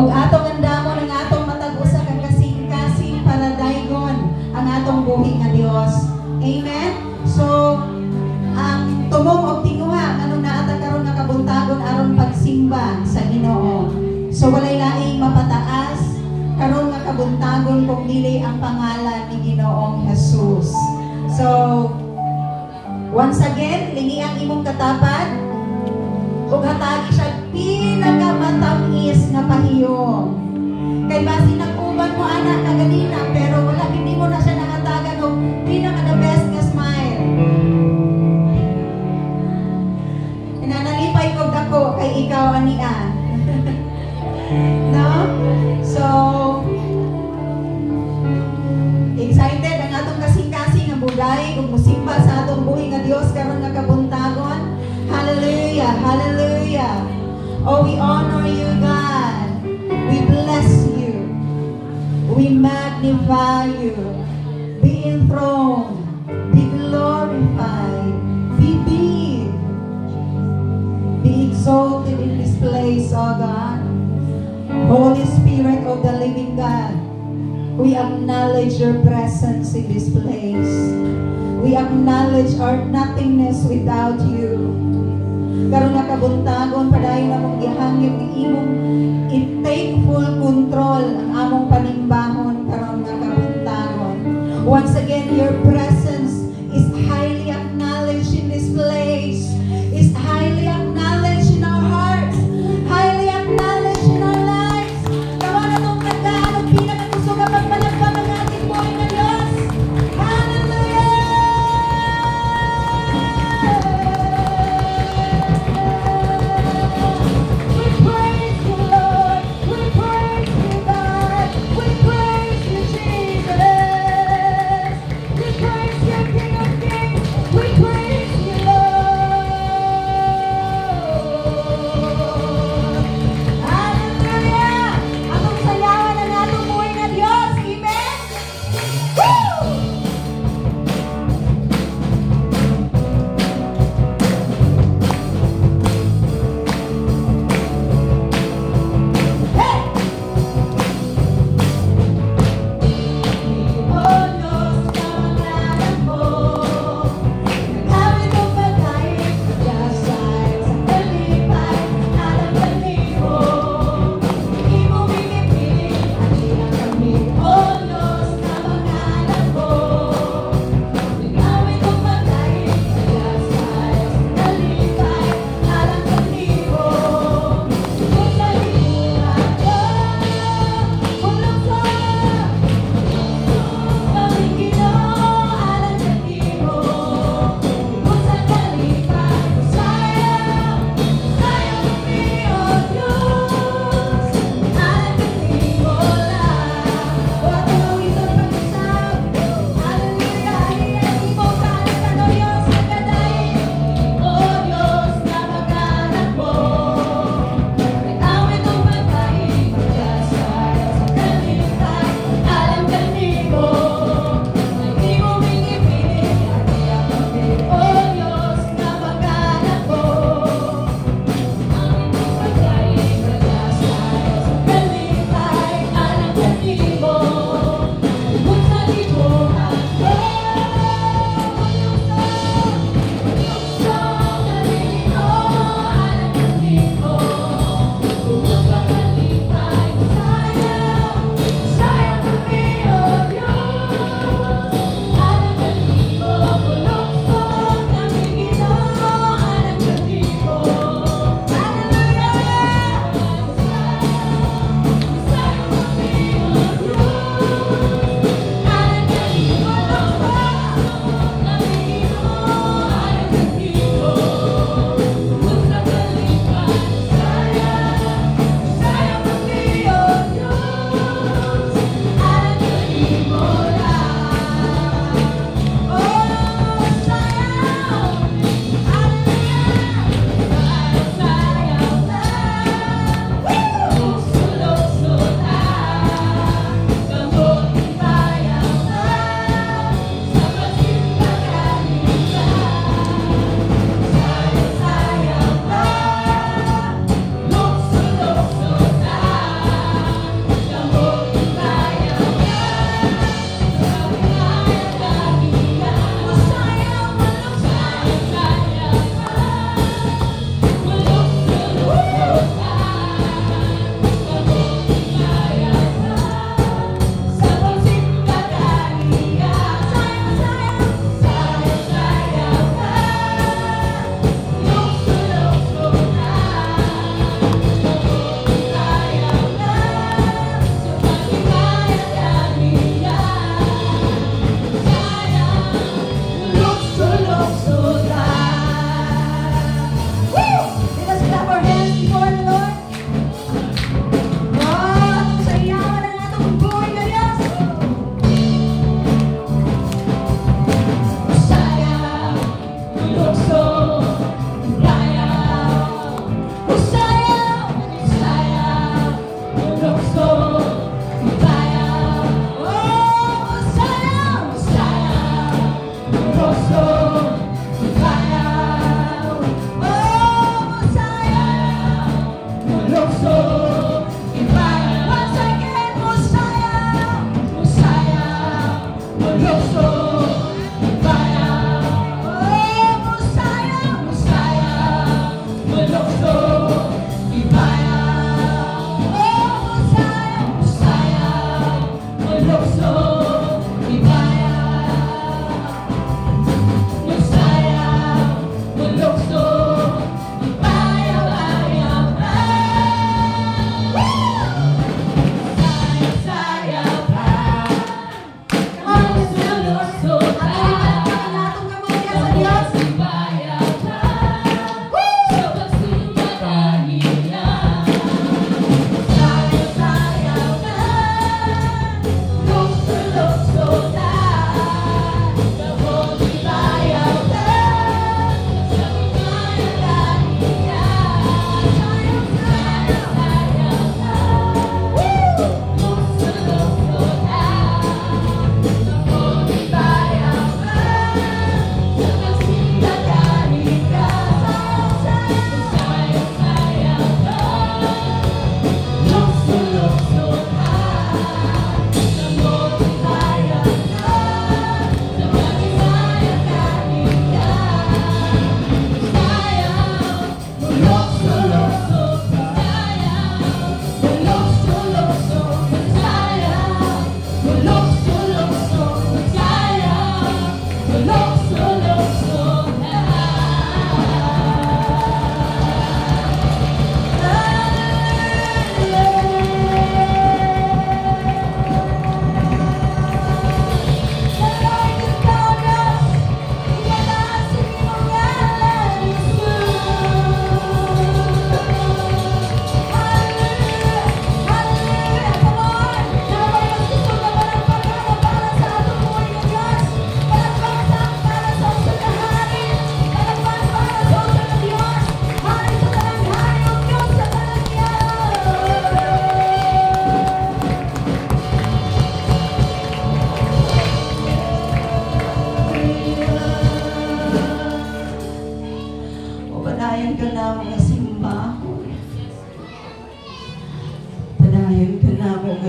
Og atong andamon ang atong matag usa ka kasing-kasing para daygon ang atong buhi nga Dios. Amen. So ang tumong og tinguha nganong naata karon nga kabuntagon aron pagsimba sa Ginoo. So walay laing mapataas karon nga kabuntagon kung dili ang pangalan ni Ginoong Jesus. So once again, lingi ang imong katapat ug hatagi siya pinakamatamis nga pahiyom. Kay basi nag-uban mo anak kaganina pero wala hindi mo na siya nakatagan og pinaka the best nga smile. Nanalipay ko dako kay ikaw ania. No? So excited ang atong kasing-kasing nga bulay ug musimba sa atong buhi nga Dios karon nga kabuntagon. Hallelujah, hallelujah. Oh, we honor you, God. We bless you. We magnify you. Be enthroned. Be glorified. Be big. Be exalted in this place, oh God. Holy Spirit of the living God, we acknowledge your presence in this place. We acknowledge our nothingness without you. Karon nga kabuntagon padayon among gihangyo imong i-take full control ang among panimbahon karon nga kabuntagon. Once again, your presence is highly acknowledged in this place. Is highly acknowledged in our hearts. Highly acknowledged in our lives. Kawa na itong tandaan ang pinakagusto ka pagpalagpag ang ating buhay na Diyos. Hallelujah!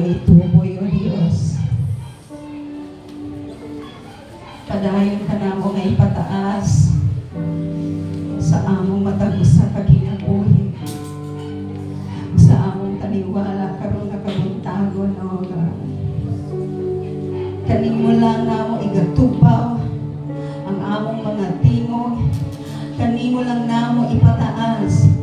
ituboy, O Dios. Padayon ka na mo nga ipataas sa among matag sa kaginabuhi, sa among taniwala karon nga kabuntagon, O God. Kanimo lang na mo igatubaw ang among mga tingog, kanimo lang na mo ipataas